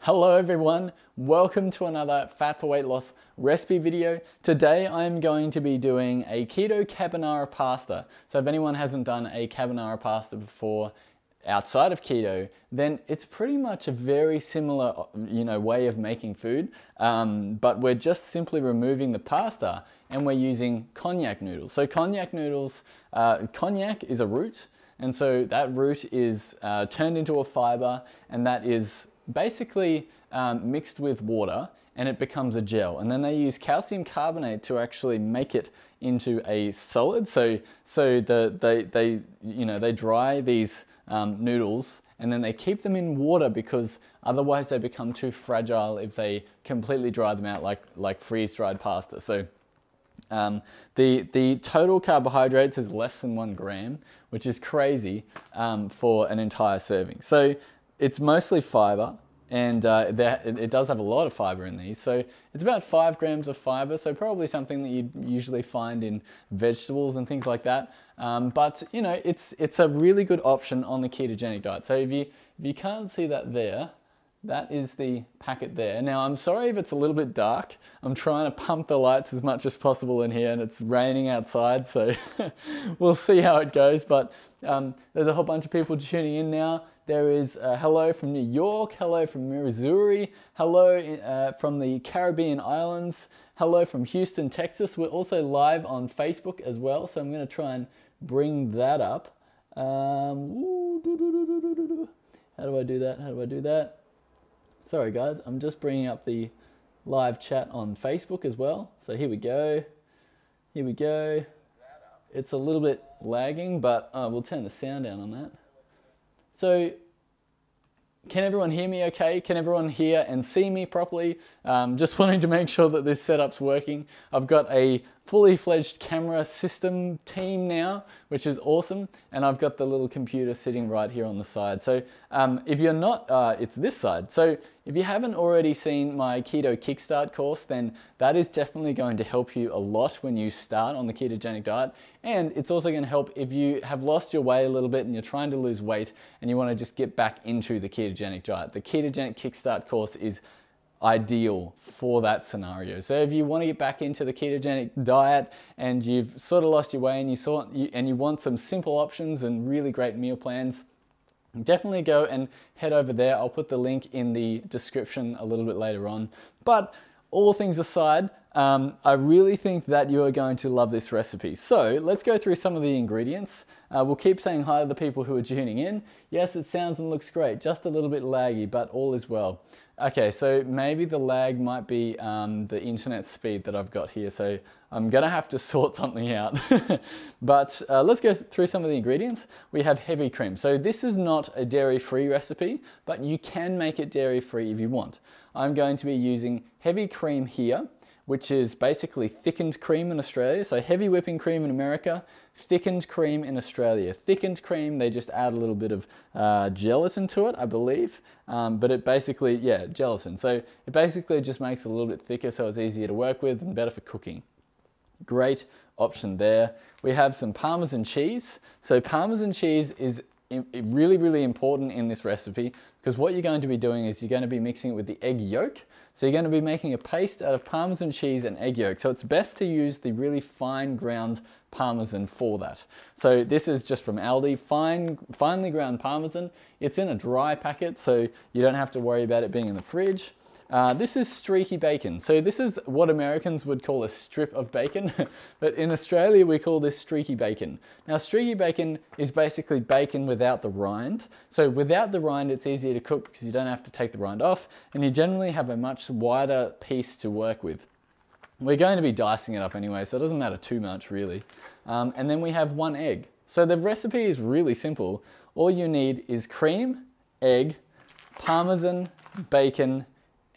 Hello everyone, welcome to another Fat for Weight Loss recipe video. Today I'm going to be doing a Keto Carbonara Pasta. So if anyone hasn't done a carbonara pasta before outside of keto, then it's pretty much a very similar way of making food, but we're just simply removing the pasta and we're using cognac noodles. So cognac noodles, cognac is a root, and so that root is turned into a fiber, and that is basically mixed with water and it becomes a gel, and then they use calcium carbonate to actually make it into a solid. So they dry these noodles and then they keep them in water because otherwise they become too fragile if they completely dry them out like freeze-dried pasta. So the total carbohydrates is less than 1 gram, which is crazy for an entire serving. So it's mostly fiber, and it does have a lot of fiber in these. So it's about 5 grams of fiber, so probably something that you usually find in vegetables and things like that. But you know, it's a really good option on the ketogenic diet. So if you can't see that there, that is the packet there. Now, I'm sorry if it's a little bit dark. I'm trying to pump the lights as much as possible in here, and it's raining outside, so we'll see how it goes. But there's a whole bunch of people tuning in now. There is hello from New York, hello from Missouri, hello from the Caribbean islands, hello from Houston, Texas. We're also live on Facebook as well, so I'm going to try and bring that up. How do I do that? How do I do that? Sorry guys, I'm just bringing up the live chat on Facebook as well. So here we go. Here we go. It's a little bit lagging, but we'll turn the sound down on that. So can everyone hear me okay? Can everyone hear and see me properly? Just wanting to make sure that this setup's working. I've got a fully fledged camera system team now, which is awesome. And I've got the little computer sitting right here on the side. So if you're not, it's this side. So if you haven't already seen my Keto Kickstart course, then that is definitely going to help you a lot when you start on the ketogenic diet. And it's also going to help if you have lost your way a little bit and you're trying to lose weight and you want to just get back into the ketogenic diet. The Ketogenic Kickstart course is ideal for that scenario. So if you want to get back into the ketogenic diet and you've sort of lost your way and you want some simple options and really great meal plans, definitely go and head over there. I'll put the link in the description a little bit later on. But all things aside, I really think that you are going to love this recipe. So let's go through some of the ingredients. We'll keep saying hi to the people who are tuning in. Yes, it sounds and looks great, just a little bit laggy, but all is well. Okay, so maybe the lag might be the internet speed that I've got here, so I'm gonna have to sort something out. But let's go through some of the ingredients. We have heavy cream. So this is not a dairy-free recipe, but you can make it dairy-free if you want. I'm going to be using heavy cream here, which is basically thickened cream in Australia. So heavy whipping cream in America, thickened cream in Australia. Thickened cream, they just add a little bit of gelatin to it, I believe. But it basically, yeah, gelatin. So it basically just makes it a little bit thicker so it's easier to work with and better for cooking. Great option there. We have some Parmesan cheese. So Parmesan cheese is really, really important in this recipe because what you're going to be doing is you're going to be mixing it with the egg yolk. So you're going to be making a paste out of Parmesan cheese and egg yolk. So it's best to use the really fine ground Parmesan for that. So this is just from Aldi, finely ground Parmesan. It's in a dry packet, so you don't have to worry about it being in the fridge. This is streaky bacon. So this is what Americans would call a strip of bacon, but in Australia we call this streaky bacon. Now streaky bacon is basically bacon without the rind. So without the rind it's easier to cook because you don't have to take the rind off, and you generally have a much wider piece to work with. We're going to be dicing it up anyway, so it doesn't matter too much really. And then we have 1 egg. So the recipe is really simple. All you need is cream, egg, Parmesan, bacon,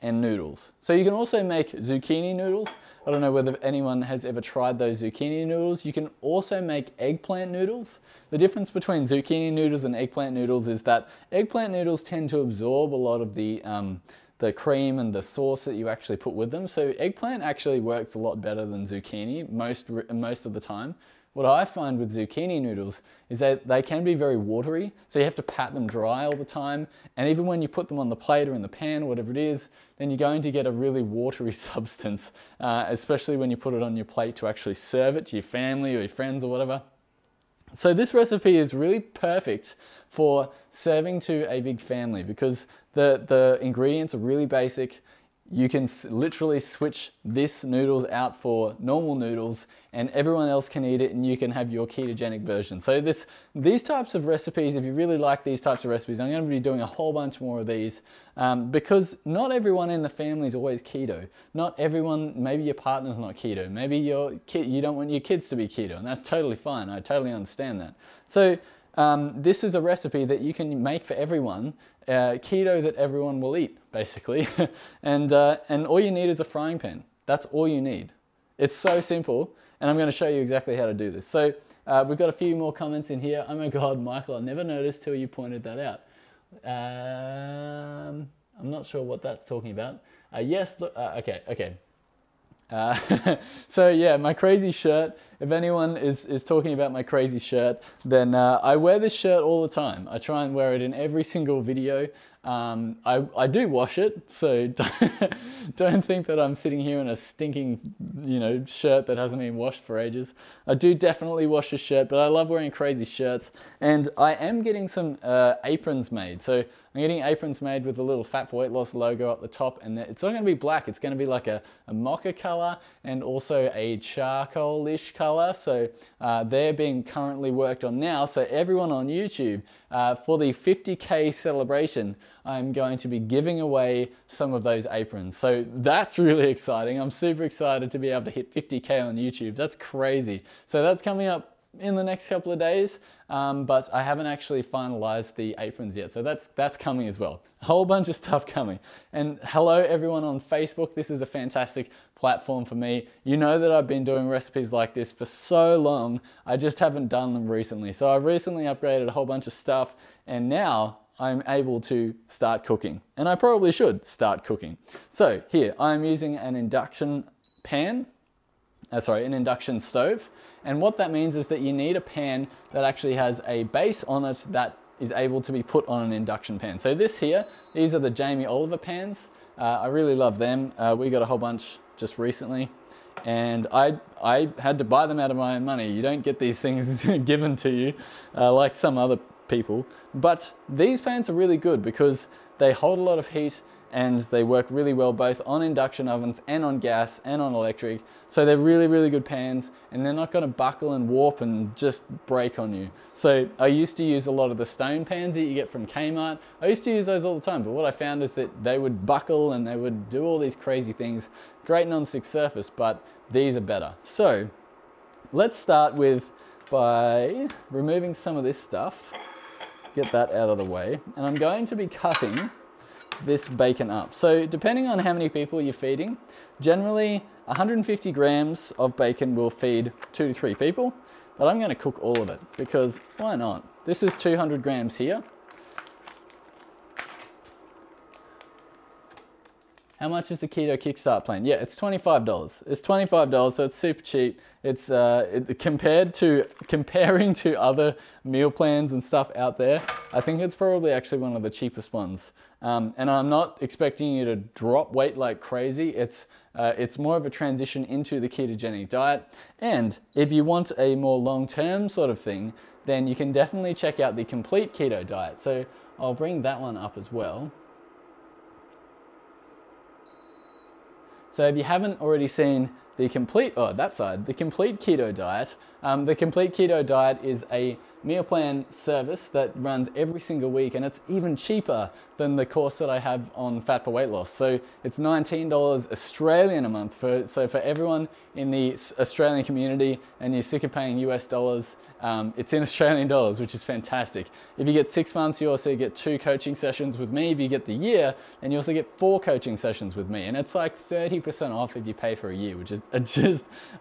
and noodles. So you can also make zucchini noodles. I don't know whether anyone has ever tried those zucchini noodles. You can also make eggplant noodles. The difference between zucchini noodles and eggplant noodles is that eggplant noodles tend to absorb a lot of the cream and the sauce that you actually put with them. So eggplant actually works a lot better than zucchini most of the time. what I find with zucchini noodles is that they can be very watery, so you have to pat them dry all the time, and even when you put them on the plate or in the pan or whatever it is, then you're going to get a really watery substance, especially when you put it on your plate to actually serve it to your family or your friends or whatever. So this recipe is really perfect for serving to a big family because the ingredients are really basic. You can literally switch this noodles out for normal noodles and everyone else can eat it and you can have your ketogenic version. So these types of recipes, if you really like these types of recipes, I'm going to be doing a whole bunch more of these because not everyone in the family is always keto. Not everyone, maybe your partner's not keto. Maybe you don't want your kids to be keto, and that's totally fine. I totally understand that. So this is a recipe that you can make for everyone, keto that everyone will eat, basically. and all you need is a frying pan. That's all you need. It's so simple, and I'm going to show you exactly how to do this. So we've got a few more comments in here. Oh my God, Michael, I never noticed till you pointed that out. I'm not sure what that's talking about. Yes, look, okay. So yeah, my crazy shirt, if anyone is talking about my crazy shirt, then I wear this shirt all the time. I try and wear it in every single video. I do wash it, so don't think that I'm sitting here in a stinking, shirt that hasn't been washed for ages. I do definitely wash a shirt, but I love wearing crazy shirts. And I am getting some aprons made. So I'm getting aprons made with a little Fat for Weight Loss logo up the top, and it's not going to be black. It's going to be like a mocha color and also a charcoal-ish color. So they're being currently worked on now. So everyone on YouTube, for the 50K celebration, I'm going to be giving away some of those aprons. So that's really exciting. I'm super excited to be able to hit 50K on YouTube. That's crazy. So that's coming up in the next couple of days, but I haven't actually finalized the aprons yet. So that's coming as well. A whole bunch of stuff coming. And hello everyone on Facebook. This is a fantastic platform for me. You know that I've been doing recipes like this for so long. I just haven't done them recently. So I've recently upgraded a whole bunch of stuff, and now I'm able to start cooking, and I probably should start cooking. So here, I'm using an induction pan, an induction stove. And what that means is that you need a pan that actually has a base on it that is able to be put on an induction pan. So these are the Jamie Oliver pans. I really love them. We got a whole bunch just recently, and I had to buy them out of my own money. You don't get these things given to you like some other people, but these pans are really good because they hold a lot of heat and they work really well both on induction ovens and on gas and on electric. So they're really, really good pans, and they're not going to buckle and warp and just break on you. So I used to use a lot of the stone pans that you get from Kmart. I used to use those all the time, but what I found is that they would buckle and they would do all these crazy things. Great non-stick surface, but these are better. So let's start by removing some of this stuff. Get that out of the way, and I'm going to be cutting this bacon up. So depending on how many people you're feeding, generally 150 grams of bacon will feed 2 to 3 people, but I'm going to cook all of it because why not? This is 200 grams here. How much is the Keto Kickstart plan? Yeah, it's $25. It's $25, so it's super cheap. It's comparing to other meal plans and stuff out there, I think it's probably actually one of the cheapest ones. And I'm not expecting you to drop weight like crazy. It's more of a transition into the ketogenic diet. And if you want a more long-term sort of thing, then you can definitely check out the complete keto diet. So I'll bring that one up as well. So if you haven't already seen the complete, the complete keto diet. The complete keto diet is a meal plan service that runs every single week, and it's even cheaper than the course that I have on Fat for Weight Loss. So it's $19 Australian a month. So for everyone in the Australian community and you're sick of paying US dollars, it's in Australian dollars, which is fantastic. If you get 6 months, you also get 2 coaching sessions with me. If you get the year, then you also get 4 coaching sessions with me. And it's like 30% off if you pay for a year, which is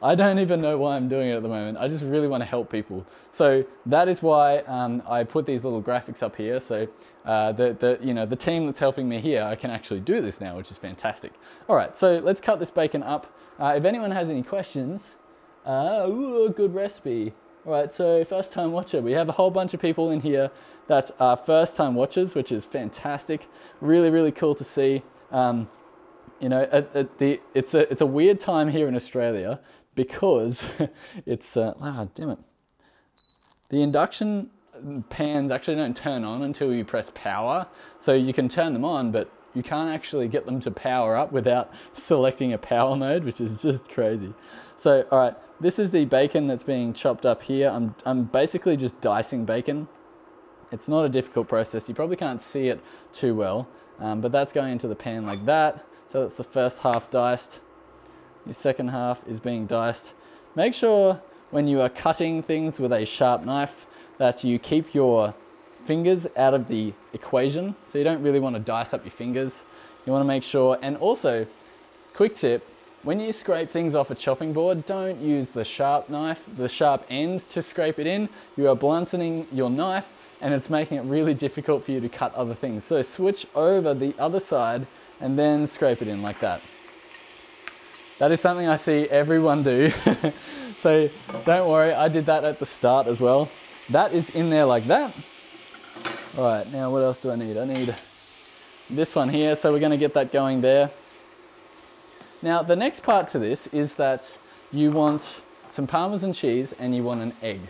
I don't even know why I'm doing it at the moment. I just really want to help people. So that is why I put these little graphics up here. So the team that's helping me here, I can actually do this now, which is fantastic. All right, so let's cut this bacon up. If anyone has any questions, good recipe. All right, so first time watcher. We have a whole bunch of people in here that are first time watchers, which is fantastic. Really, really cool to see. You know, it's a weird time here in Australia because it's, damn it. The induction pans actually don't turn on until you press power. So you can turn them on, but you can't actually get them to power up without selecting a power mode, which is just crazy. So, all right, this is the bacon that's being chopped up here. I'm basically just dicing bacon. It's not a difficult process. You probably can't see it too well, but that's going into the pan like that. So that's the first half diced. The second half is being diced. Make sure when you are cutting things with a sharp knife that you keep your fingers out of the equation. So you don't really want to dice up your fingers. You want to make sure, and also, quick tip, when you scrape things off a chopping board, don't use the sharp knife, the sharp end to scrape it in. You are blunting your knife and it's making it really difficult for you to cut other things. So switch over the other side and then scrape it in like that. That is something I see everyone do. So don't worry, I did that at the start as well. That is in there like that. All right, now what else do I need? I need this one here, so we're gonna get that going there. Now, the next part to this is that you want some Parmesan cheese and you want an egg.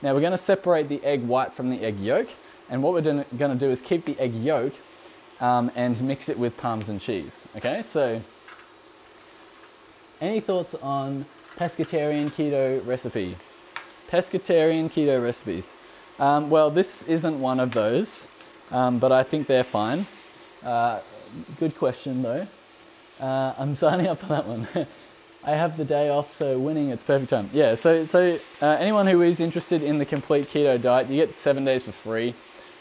Now, we're gonna separate the egg white from the egg yolk, and what we're gonna do is keep the egg yolk and mix it with Parmesan cheese, okay? So, any thoughts on pescatarian keto recipe? Pescatarian keto recipes. Well, this isn't one of those, but I think they're fine. Good question though. I'm signing up for that one. I have the day off, so winning, it's perfect time. Yeah, so anyone who is interested in the complete keto diet, you get 7 days for free.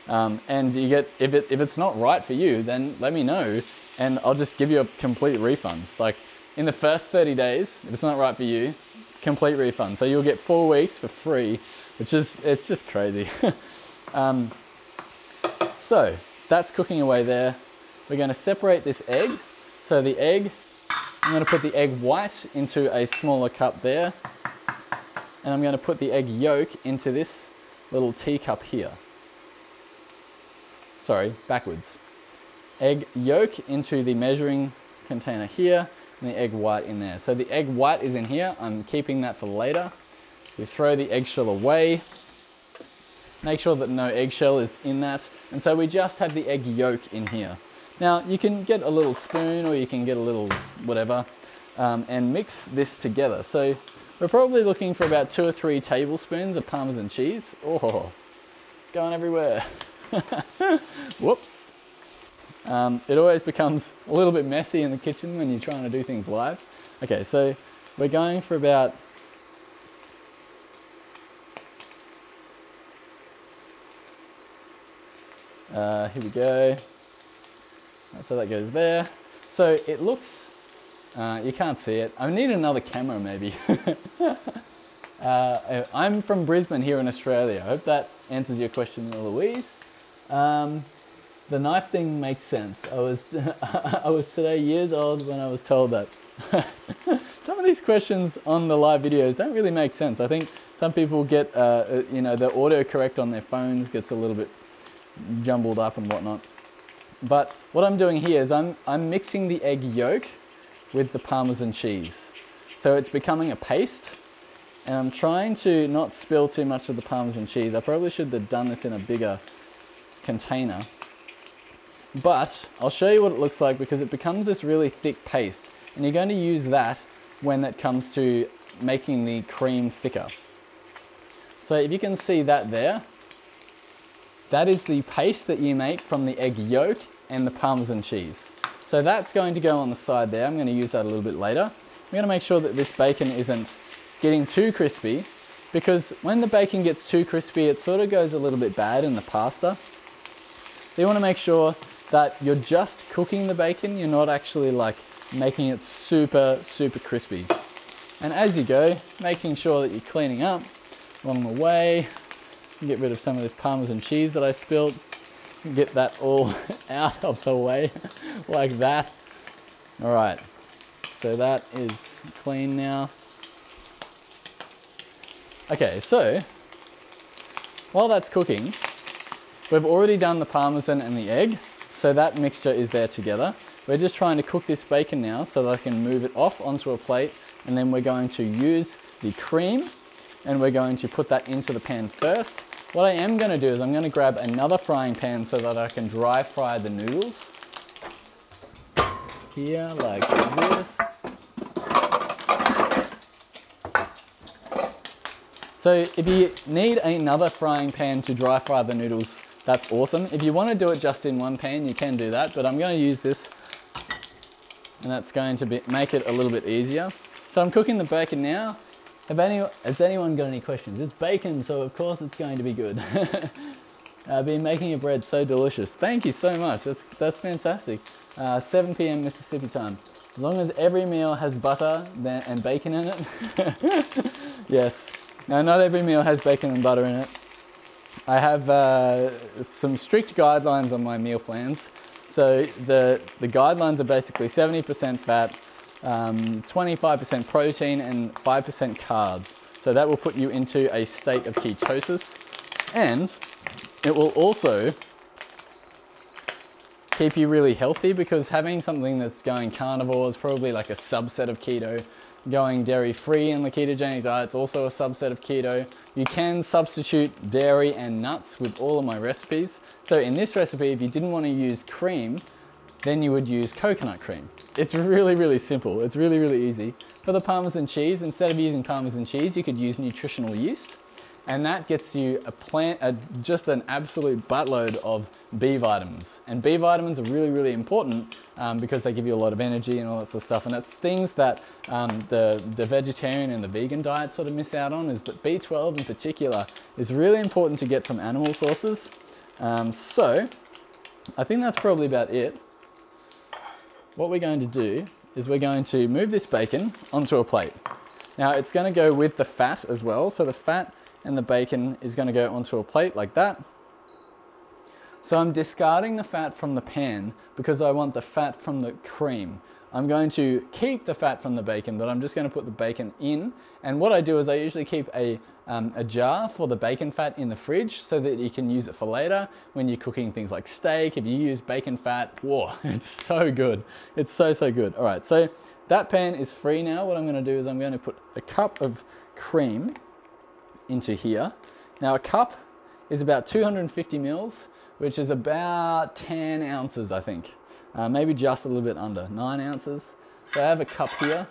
And you get, if it's not right for you, then let me know and I'll just give you a complete refund. Like in the first 30 days, if it's not right for you, complete refund. So you'll get 4 weeks for free, which is, it's just crazy. So that's cooking away there. We're gonna separate this egg. So the egg, I'm gonna put the egg white into a smaller cup there. And I'm gonna put the egg yolk into this little teacup here. Sorry, backwards. Egg yolk into the measuring container here, and the egg white in there. So the egg white is in here, I'm keeping that for later. We throw the eggshell away. Make sure that no eggshell is in that. And so we just have the egg yolk in here. Now you can get a little spoon or you can get a little whatever and mix this together. So we're probably looking for about 2 or 3 tablespoons of Parmesan cheese. Oh, it's going everywhere. Whoops. It always becomes a little bit messy in the kitchen when you're trying to do things live. Okay, so we're going for about here we go. So that goes there. So it looks, you can't see it. I need another camera maybe. I'm from Brisbane here in Australia. I hope that answers your question, Louise. The knife thing makes sense. I was today years old when I was told that. Some of these questions on the live videos don't really make sense. I think some people get, you know, the autocorrect on their phones gets a little bit jumbled up and whatnot. But what I'm doing here is I'm mixing the egg yolk with the Parmesan cheese. So it's becoming a paste, and I'm trying to not spill too much of the Parmesan cheese. I probably should have done this in a bigger container. But I'll show you what it looks like because it becomes this really thick paste, and you're going to use that when it comes to making the cream thicker. So if you can see that there, that is the paste that you make from the egg yolk and the Parmesan cheese. So that's going to go on the side there. I'm going to use that a little bit later. I'm going to make sure that this bacon isn't getting too crispy, because when the bacon gets too crispy, it sort of goes a little bit bad in the pasta. So you want to make sure that you're just cooking the bacon. You're not actually like making it super, super crispy. And as you go, making sure that you're cleaning up along the way. Get rid of some of this Parmesan cheese that I spilled. Get that all out of the way like that. All right, so that is clean now. Okay, so while that's cooking, we've already done the Parmesan and the egg, so that mixture is there together. We're just trying to cook this bacon now so that I can move it off onto a plate, and then we're going to use the cream and we're going to put that into the pan first. What I am going to do is I'm going to grab another frying pan so that I can dry fry the noodles. Here, like this. So if you need another frying pan to dry fry the noodles, that's awesome. If you want to do it just in one pan, you can do that, but I'm going to use this, and that's going to make it a little bit easier. So I'm cooking the bacon now. Has anyone got any questions? It's bacon, so of course it's going to be good. I've been making your bread so delicious. Thank you so much. That's fantastic. 7 p.m. Mississippi time. As long as every meal has butter and bacon in it. Yes. Now, not every meal has bacon and butter in it. I have some strict guidelines on my meal plans. So the guidelines are basically 70% fat, 25% protein and 5% carbs. So that will put you into a state of ketosis, and it will also keep you really healthy, because having something that's going carnivore is probably like a subset of keto. Going dairy free in the ketogenic diet is also a subset of keto. You can substitute dairy and nuts with all of my recipes. So in this recipe, if you didn't want to use cream, then you would use coconut cream. It's really, really simple. It's really, really easy. For the Parmesan cheese, instead of using Parmesan cheese, you could use nutritional yeast, and that gets you just an absolute buttload of B vitamins. And B vitamins are really, really important because they give you a lot of energy and all that sort of stuff. And it's things that the vegetarian and the vegan diet sort of miss out on, is that B12 in particular is really important to get from animal sources. So I think that's probably about it. What we're going to do is we're going to move this bacon onto a plate. Now it's going to go with the fat as well. So the fat and the bacon is going to go onto a plate like that. So I'm discarding the fat from the pan because I want the fat from the cream. I'm going to keep the fat from the bacon, but I'm just going to put the bacon in. And what I do is I usually keep a jar for the bacon fat in the fridge so that you can use it for later when you're cooking things like steak. If you use bacon fat, whoa, it's so good. It's so, so good. All right, so that pan is free now. What I'm going to do is I'm going to put a cup of cream into here. Now a cup is about 250 mils, which is about 10 ounces, I think. Maybe just a little bit under, 9 ounces. So I have a cup here.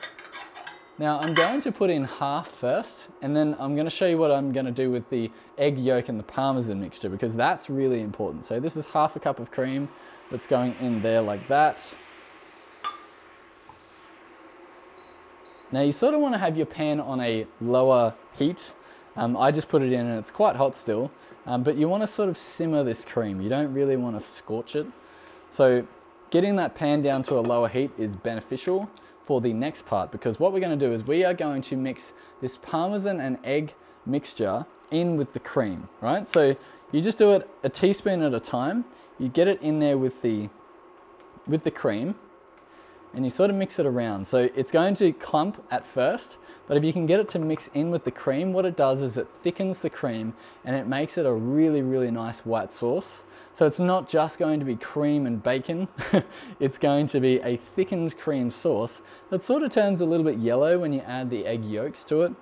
Now I'm going to put in half first, and then I'm going to show you what I'm going to do with the egg yolk and the Parmesan mixture, because that's really important. So this is half a cup of cream that's going in there like that. Now you sort of want to have your pan on a lower heat. I just put it in and it's quite hot still, but you want to sort of simmer this cream. You don't really want to scorch it. So getting that pan down to a lower heat is beneficial for the next part, because what we're going to do is we are going to mix this Parmesan and egg mixture in with the cream, right? So you just do it a teaspoon at a time. You get it in there with the cream, and you sort of mix it around. So it's going to clump at first, but if you can get it to mix in with the cream, what it does is it thickens the cream and it makes it a really, really nice white sauce. So it's not just going to be cream and bacon, it's going to be a thickened cream sauce that sort of turns a little bit yellow when you add the egg yolks to it.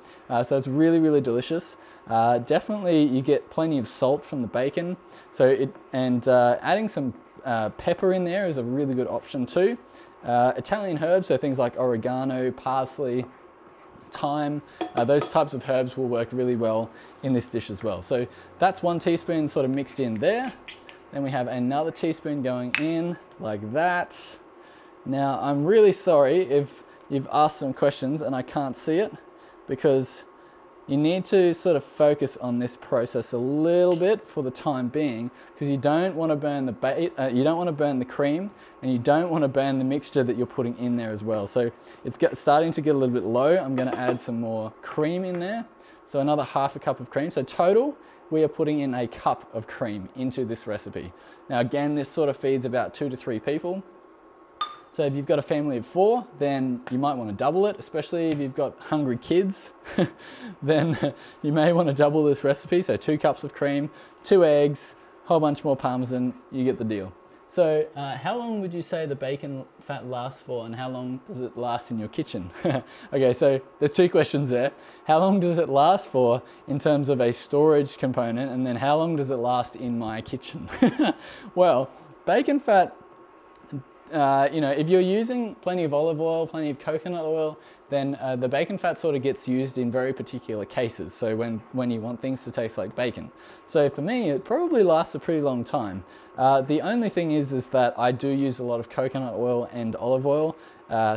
So it's really, really delicious. Definitely you get plenty of salt from the bacon. So adding some pepper in there is a really good option too. Italian herbs, so things like oregano, parsley, thyme, those types of herbs will work really well in this dish as well. So that's 1 teaspoon sort of mixed in there. Then we have another teaspoon going in like that. Now I'm really sorry if you've asked some questions and I can't see it, because you need to sort of focus on this process a little bit for the time being, because you don't want to burn the cream, and you don't want to burn the mixture that you're putting in there as well. So it's starting to get a little bit low. I'm going to add some more cream in there. So another half a cup of cream. So total, we are putting in a cup of cream into this recipe. Now again, this sort of feeds about 2 to 3 people. So if you've got a family of 4, then you might want to double it, especially if you've got hungry kids, then you may want to double this recipe. So 2 cups of cream, 2 eggs, whole bunch more Parmesan, you get the deal. So how long would you say the bacon fat lasts for, and how long does it last in your kitchen? Okay, so there's 2 questions there. How long does it last for in terms of a storage component, and then how long does it last in my kitchen? Well, bacon fat, you know, if you're using plenty of olive oil, plenty of coconut oil, then the bacon fat sort of gets used in very particular cases. So when you want things to taste like bacon. So for me, it probably lasts a pretty long time. The only thing is that I do use a lot of coconut oil and olive oil.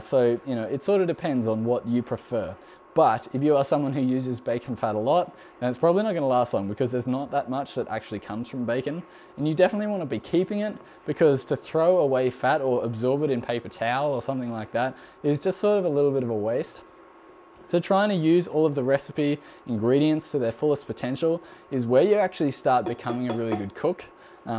So, you know, it sort of depends on what you prefer. But if you are someone who uses bacon fat a lot, then it's probably not going to last long, because there's not that much that actually comes from bacon. And you definitely want to be keeping it, because to throw away fat or absorb it in paper towel or something like that is just sort of a little bit of a waste. So trying to use all of the recipe ingredients to their fullest potential is where you actually start becoming a really good cook.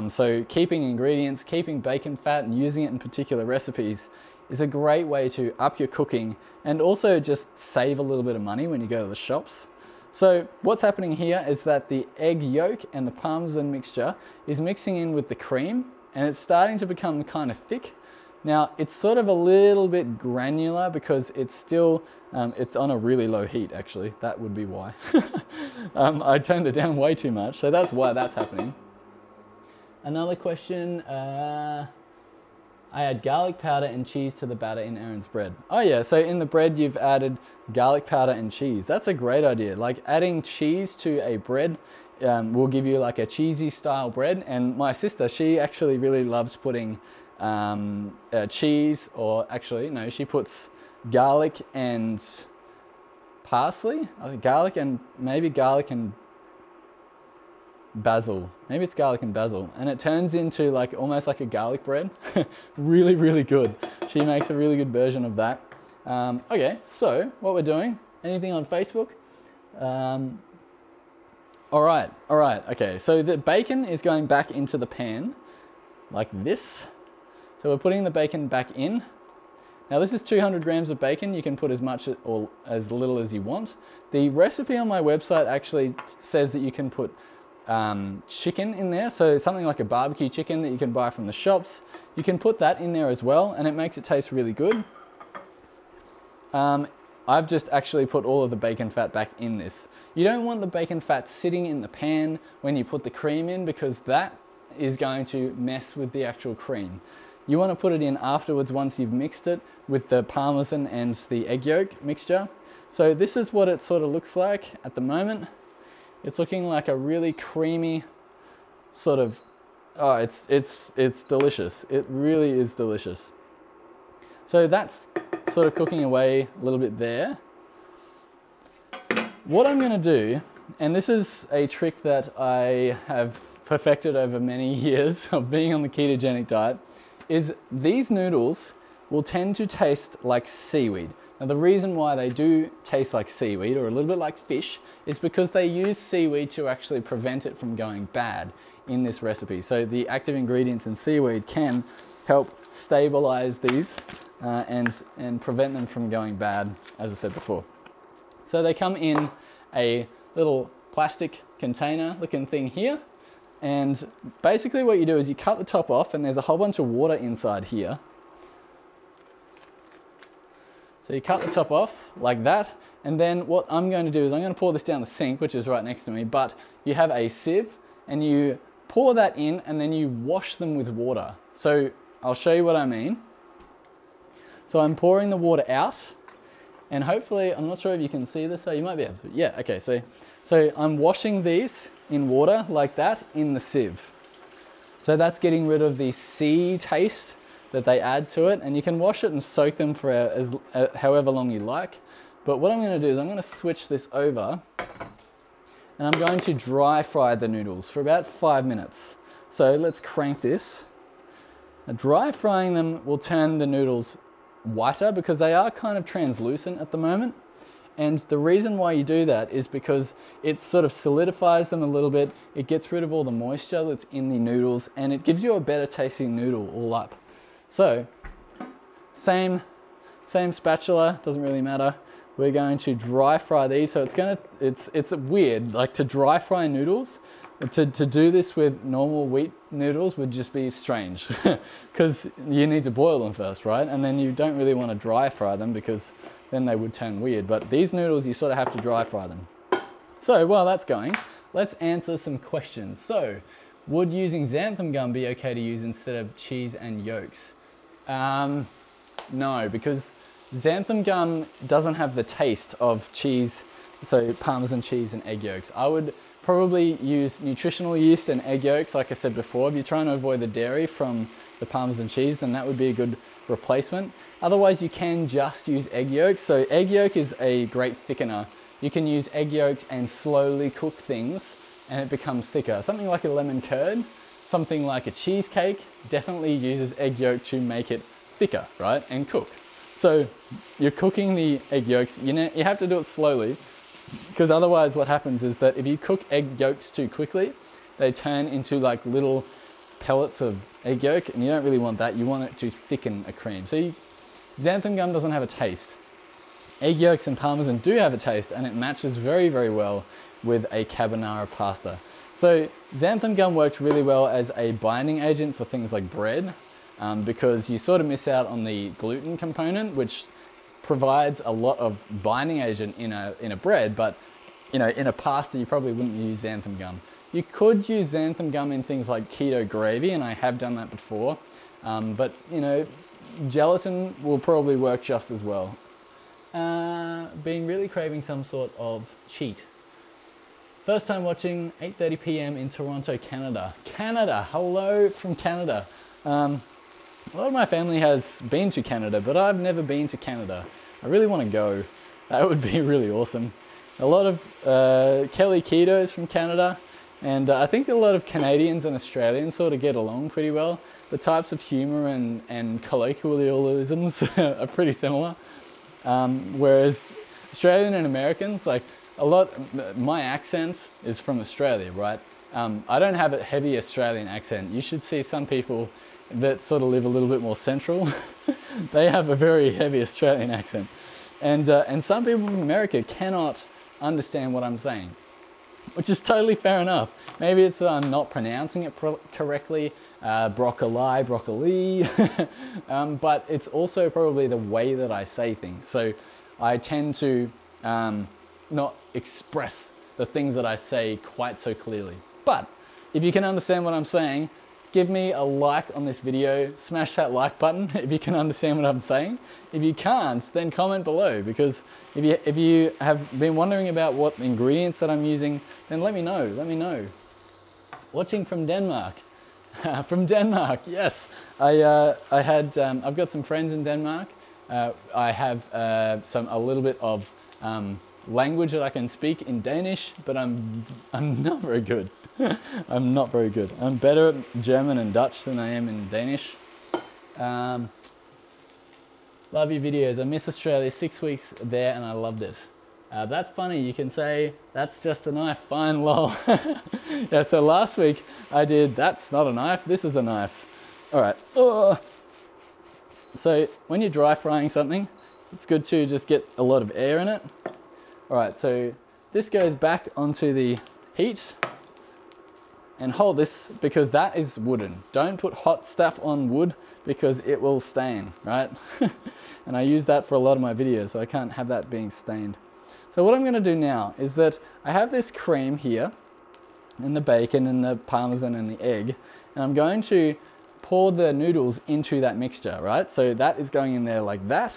So keeping ingredients, keeping bacon fat and using it in particular recipes is a great way to up your cooking, and also just save a little bit of money when you go to the shops. So what's happening here is that the egg yolk and the Parmesan mixture is mixing in with the cream, and it's starting to become kind of thick. Now it's sort of a little bit granular because it's still, it's on a really low heat actually. That would be why. I turned it down way too much, so that's why that's happening. Another question, I add garlic powder and cheese to the batter in Aaron's bread. Oh yeah, so in the bread you've added garlic powder and cheese. That's a great idea. Like adding cheese to a bread will give you like a cheesy style bread. And my sister, she actually really loves putting cheese, or actually no, she puts garlic and parsley. I think garlic and basil. Maybe it's garlic and basil, and it turns into like almost like a garlic bread. Really, really good. She makes a really good version of that. Okay, so what we're doing, anything on Facebook? All right, okay. So the bacon is going back into the pan like this. So we're putting the bacon back in. Now this is 200 grams of bacon. You can put as much or as little as you want. The recipe on my website actually says that you can put chicken in there, so something like a barbecue chicken that you can buy from the shops. You can put that in there as well, and it makes it taste really good. I've just actually put all of the bacon fat back in this. You don't want the bacon fat sitting in the pan when you put the cream in, because that is going to mess with the actual cream. You want to put it in afterwards once you've mixed it with the Parmesan and the egg yolk mixture. So this is what it sort of looks like at the moment. It's looking like a really creamy sort of, oh, it's delicious. It really is delicious. So that's sort of cooking away a little bit there. What I'm going to do, and this is a trick that I have perfected over many years of being on the ketogenic diet, is these noodles will tend to taste like seaweed. Now the reason why they do taste like seaweed, or a little bit like fish, is because they use seaweed to actually prevent it from going bad in this recipe. So the active ingredients in seaweed can help stabilize these and prevent them from going bad, as I said before. So they come in a little plastic container looking thing here. And basically what you do is you cut the top off, and there's a whole bunch of water inside here. So you cut the top off like that, and then what I'm going to do is I'm going to pour this down the sink, which is right next to me, but you have a sieve and you pour that in, and then you wash them with water. So I'll show you what I mean. So I'm pouring the water out, and hopefully, I'm not sure if you can see this, so you might be able to, yeah, okay, so I'm washing these in water like that in the sieve. So that's getting rid of the sea taste that they add to it, and you can wash it and soak them for however long you like. But what I'm going to do is I'm going to switch this over, and I'm going to dry fry the noodles for about 5 minutes. So let's crank this. Now, dry frying them will turn the noodles whiter because they are kind of translucent at the moment. And the reason why you do that is because it sort of solidifies them a little bit. It gets rid of all the moisture that's in the noodles, and it gives you a better tasting noodle all up. So same spatula, doesn't really matter. We're going to dry fry these. So it's weird, like to dry fry noodles. To do this with normal wheat noodles would just be strange because you need to boil them first, right? And then you don't really want to dry fry them because then they would turn weird. But these noodles, you sort of have to dry fry them. So while that's going, let's answer some questions. So, would using xanthan gum be okay to use instead of cheese and yolks? No, because xanthan gum doesn't have the taste of cheese, so Parmesan cheese and egg yolks. I would probably use nutritional yeast and egg yolks, like I said before. If you're trying to avoid the dairy from the Parmesan cheese, then that would be a good replacement. Otherwise, you can just use egg yolks. So egg yolk is a great thickener. You can use egg yolk and slowly cook things and it becomes thicker. Something like a lemon curd, something like a cheesecake definitely uses egg yolk to make it thicker, right? And cook. So you're cooking the egg yolks, you have to do it slowly because otherwise what happens is that if you cook egg yolks too quickly, they turn into like little pellets of egg yolk and you don't really want that. You want it to thicken a cream. So xanthan gum doesn't have a taste. Egg yolks and Parmesan do have a taste and it matches very, very well with a carbonara pasta. So xanthan gum works really well as a binding agent for things like bread because you sort of miss out on the gluten component, which provides a lot of binding agent in a bread, but in a pasta you probably wouldn't use xanthan gum. You could use xanthan gum in things like keto gravy, and I have done that before, but gelatin will probably work just as well. Been really craving some sort of cheat. First time watching, 8:30 p.m. in Toronto, Canada. Canada, hello from Canada. A lot of my family has been to Canada, but I've never been to Canada. I really want to go. That would be really awesome. A lot of Kelly Keto is from Canada, and I think a lot of Canadians and Australians sort of get along pretty well. The types of humor and colloquialisms are pretty similar. Whereas Australian and Americans, like my accent is from Australia, right? I don't have a heavy Australian accent. You should see some people that sort of live a little bit more central. They have a very heavy Australian accent. And some people from America cannot understand what I'm saying, which is totally fair enough. Maybe it's I'm not pronouncing it correctly, broccoli, but it's also probably the way that I say things. So I tend to not express the things that I say quite so clearly. But if you can understand what I'm saying, give me a like on this video, smash that like button if you can understand what I'm saying. If you can't, then comment below, because if you have been wondering about what ingredients that I'm using, then let me know. Watching from Denmark. From Denmark, yes. I've got some friends in Denmark. I have a little bit of language that I can speak in Danish, but I'm not very good. I'm not very good. I'm better at German and Dutch than I am in Danish. Love your videos. I miss Australia, 6 weeks there and I loved it. That's funny, you can say, that's just a knife, fine, lol. Yeah, so last week I did, that's not a knife, this is a knife. All right. So when you're dry frying something, it's good to just get a lot of air in it. All right, so this goes back onto the heat and hold this because that is wooden. Don't put hot stuff on wood because it will stain, right? And I use that for a lot of my videos, so I can't have that being stained. So what I'm gonna do now is that I have this cream here and the bacon and the Parmesan and the egg, and I'm going to pour the noodles into that mixture, right? So that is going in there like that.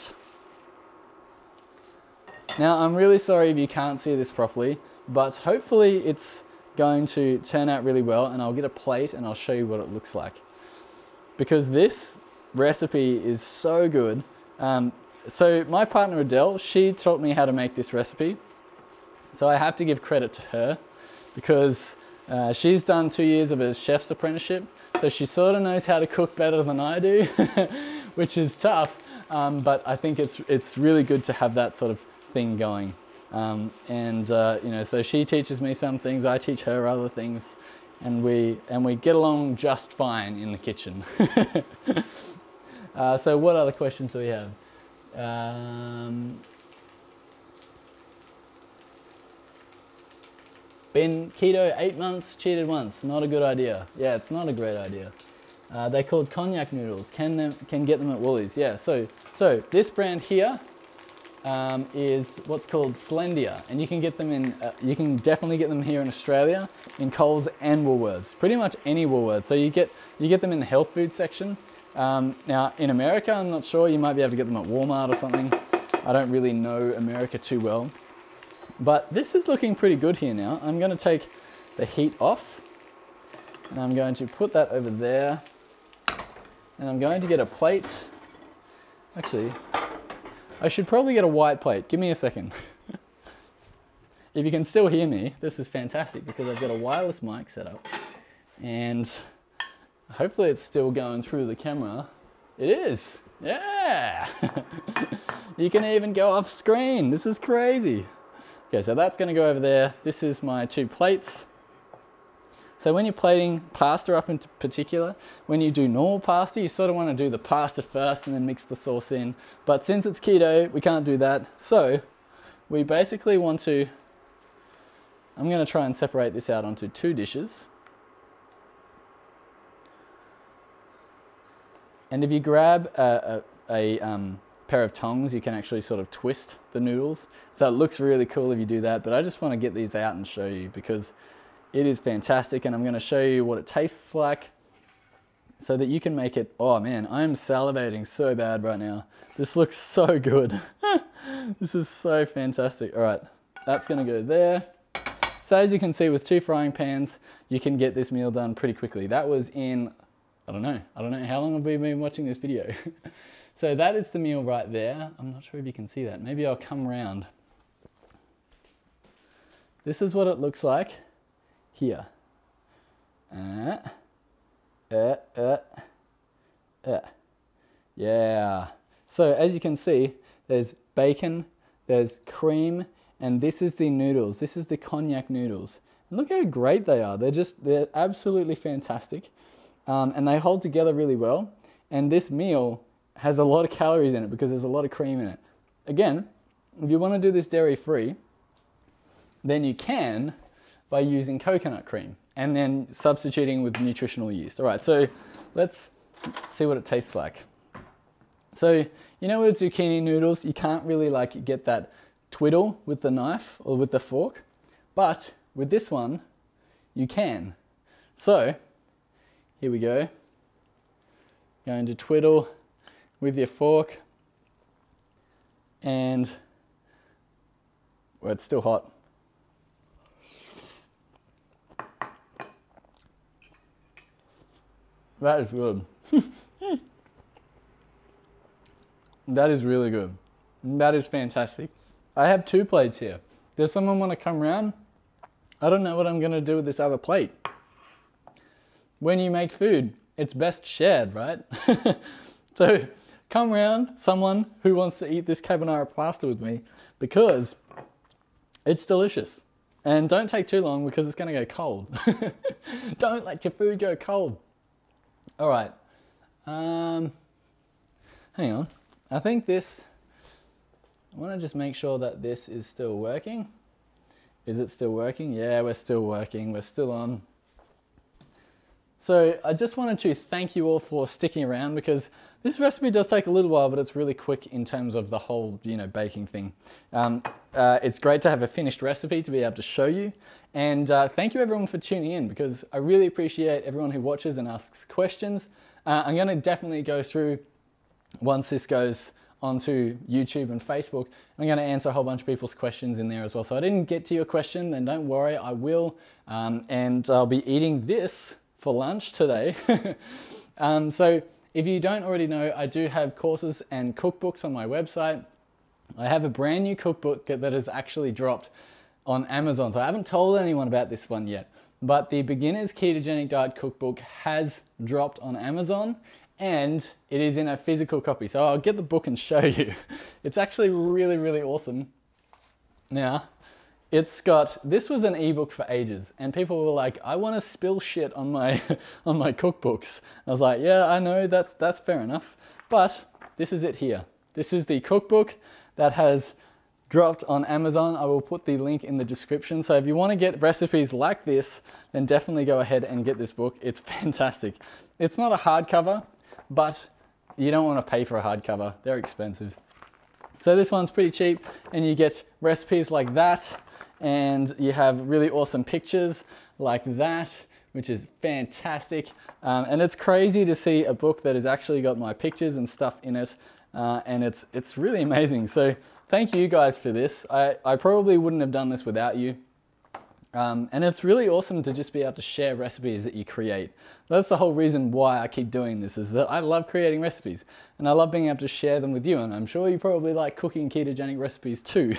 Now, I'm really sorry if you can't see this properly, but hopefully it's going to turn out really well, and I'll get a plate and I'll show you what it looks like. Because this recipe is so good. So my partner Adele, she taught me how to make this recipe. So I have to give credit to her because she's done 2 years of a chef's apprenticeship. So she sort of knows how to cook better than I do, which is tough. But I think it's really good to have that sort of thing going. So she teaches me some things, I teach her other things, and we get along just fine in the kitchen. So what other questions do we have? Been keto 8 months, cheated once. Not a good idea. Yeah, it's not a great idea. They're called cognac noodles. Can get them at Woolies. Yeah. So this brand here is what's called Slendia, and you can get them in. You can definitely get them here in Australia in Coles and Woolworths. Pretty much any Woolworths. So you get them in the health food section. Now in America, I'm not sure. You might be able to get them at Walmart or something. I don't really know America too well. But this is looking pretty good here now. I'm going to take the heat off and I'm going to put that over there, and I'm going to get a plate. Actually, I should probably get a white plate. Give me a second. If you can still hear me, this is fantastic because I've got a wireless mic set up and hopefully it's still going through the camera. It is. Yeah. You can even go off screen. This is crazy. Okay, so that's going to go over there. This is my 2 plates. So when you're plating pasta up in particular, when you do normal pasta, you sort of want to do the pasta first and then mix the sauce in. But since it's keto, we can't do that. So we basically want to, I'm going to try and separate this out onto 2 dishes. And if you grab a pair of tongs, you can actually sort of twist the noodles. So it looks really cool if you do that, but I just want to get these out and show you because it is fantastic, and I'm going to show you what it tastes like so that you can make it. Oh man, I'm salivating so bad right now. This looks so good. This is so fantastic. All right, that's going to go there. So as you can see, with 2 frying pans, you can get this meal done pretty quickly. That was in, I don't know how long have we been watching this video. So that is the meal right there. I'm not sure if you can see that. Maybe I'll come round. This is what it looks like here. Yeah. So as you can see, there's bacon, there's cream, and this is the noodles. This is the cognac noodles. And look how great they are. They're absolutely fantastic. And they hold together really well. And this meal has a lot of calories in it because there's a lot of cream in it. Again, if you want to do this dairy-free, then you can by using coconut cream and then substituting with nutritional yeast. All right, so let's see what it tastes like. So, you know with zucchini noodles, you can't really like get that twiddle with the knife or with the fork, but with this one, you can. So, here we go. Going to twiddle with your fork, and well, it's still hot. That is good. That is really good. That is fantastic. I have 2 plates here. Does someone want to come around? I don't know what I'm going to do with this other plate. When you make food, it's best shared, right? So come round, someone who wants to eat this carbonara pasta with me, because it's delicious. And don't take too long because it's going to go cold. Don't let your food go cold. All right. Hang on. I think this, I want to just make sure that this is still working. Is it still working? Yeah, we're still working. We're still on. So I just wanted to thank you all for sticking around because this recipe does take a little while, but it's really quick in terms of the whole, baking thing. It's great to have a finished recipe to be able to show you. And thank you everyone for tuning in because I really appreciate everyone who watches and asks questions. I'm going to definitely go through, once this goes onto YouTube and Facebook, I'm going to answer a whole bunch of people's questions in there as well. So I didn't get to your question, then don't worry, I will. And I'll be eating this for lunch today. So if you don't already know, I do have courses and cookbooks on my website. I have a brand new cookbook that has actually dropped on Amazon. So I haven't told anyone about this one yet, but the Beginner's Ketogenic Diet Cookbook has dropped on Amazon and it is in a physical copy. So I'll get the book and show you. It's actually really, really awesome. Now, it's got, this was an ebook for ages and people were like, I want to spill shit on my on my cookbooks. I was like, yeah, I know, that's fair enough. But this is it here. This is the cookbook that has dropped on Amazon. I will put the link in the description. So if you want to get recipes like this, then definitely go ahead and get this book. It's fantastic. It's not a hardcover, but you don't want to pay for a hardcover. They're expensive. So this one's pretty cheap, and you get recipes like that, and you have really awesome pictures like that, which is fantastic. And it's crazy to see a book that has actually got my pictures and stuff in it, and it's really amazing. So thank you guys for this. I probably wouldn't have done this without you. And it's really awesome to just be able to share recipes that you create. That's the whole reason why I keep doing this, is that I love creating recipes and I love being able to share them with you. And I'm sure you probably like cooking ketogenic recipes too.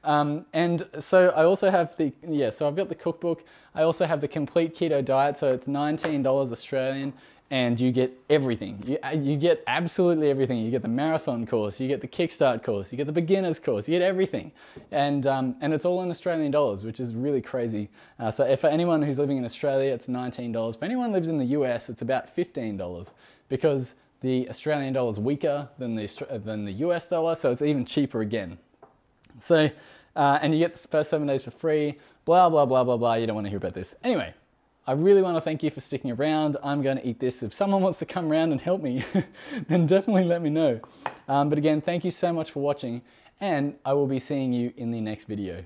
And so I also have so I've got the cookbook. I also have the complete keto diet. So it's $19 Australian. And you get everything. You get absolutely everything. You get the marathon course, you get the kickstart course, you get the beginners course, you get everything. And it's all in Australian dollars, which is really crazy. So for anyone who's living in Australia, it's $19. For anyone who lives in the US, it's about $15 because the Australian dollar is weaker than the US dollar, so it's even cheaper again. So, and you get the first 7 days for free, blah, blah, blah, blah, blah. You don't want to hear about this. Anyway. I really want to thank you for sticking around. I'm going to eat this. If someone wants to come around and help me, then definitely let me know. But again, thank you so much for watching, and I will be seeing you in the next video.